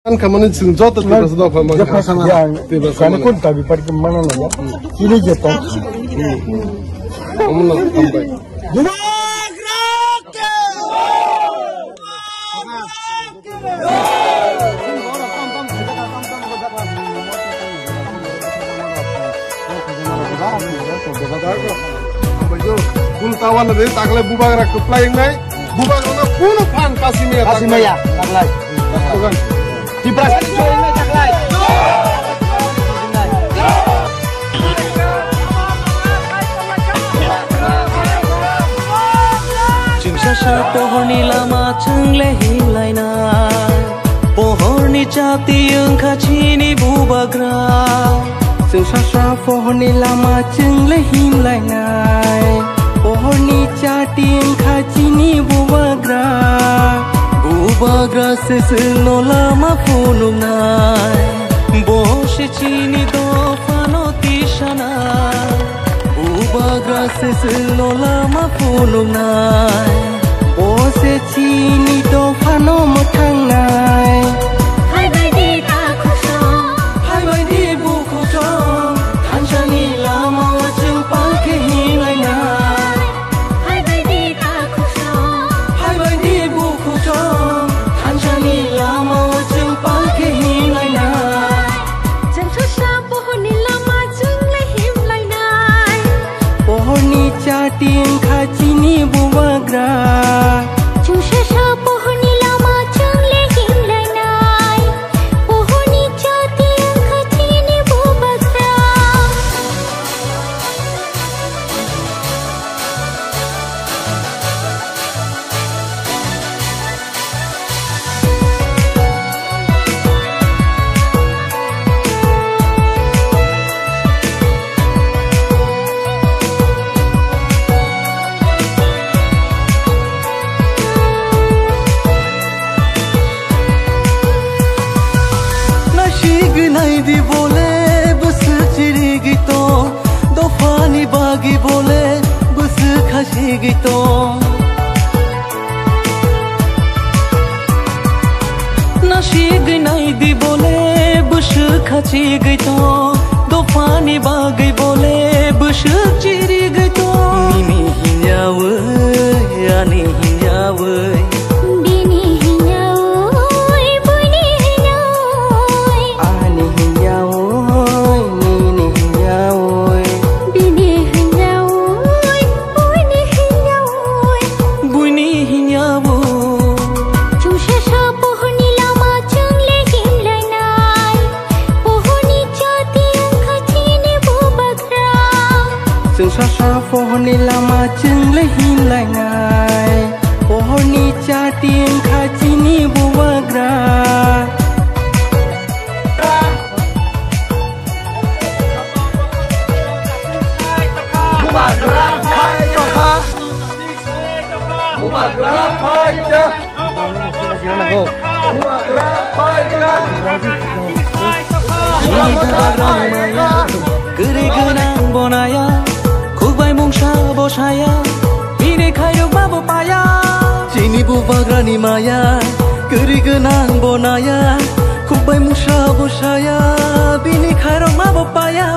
Kan kamu ni jauh tu tiba sudah kamu. Yang kan pun tak bisa pergi mana lagi. Ini jatuh. Kamu nak sampai. Kul tawan ada takle bubak rak flying naik. Bubak mana pun fan Kasimia. Kasimia, taklay. Di belakang joinnya taklay. Jumsasha pohorni lama changle himlaina. Pohorni chati yung kachini bubagra. Jumsasha pohorni lama changle himlaina. Pohorni chati yung kachini bubagra. Bubagra sesno lama punung nai. Boshe chini do fano tishana. Bubagra sesno lama punung nai. Boshe chini do fano motang nai. Hai bai di ta khusong, hai bai di bu khusong. Hanchani lama wachung pake hilai nai. hai bai di ta khusong, hai bai di bu khusong. Hanchani lama wachung pake hilai nai. jang chosha pohoni lama chung le him lai nai. Pohorni chating khachini bubagra. Chung shasha pohoni lama chung le him lai nai. Pohoni chati ang khachini bubagra. Nashig nahi di bole bus chiri gito. Dofani bagi bole bus khashi gito. Nashig nahi di bole bus khachi gito. Dofani bagi bole bus chiri gito. Mimi hinyawe ani hinyawe. Bini hinyaoi, buni hinyaoi. Ani hinyawe nini hinyawe. Bini hinyaoi, buni hinyaoi. Buni hinyawe. Chung shasha pohoni lama chung le him lai nai. Pohoni chati ang khachini bubagra. Jumsasha pohorni lama changle himlai nai. Pohorni chating khachini bubagra. Geri genang bonaya, kubai mungsha bosaya, ini kayu babu paya. Cini bubagra ni maya, geri genang bonaya, kubai mungsha bosaya, bini kayu babu paya.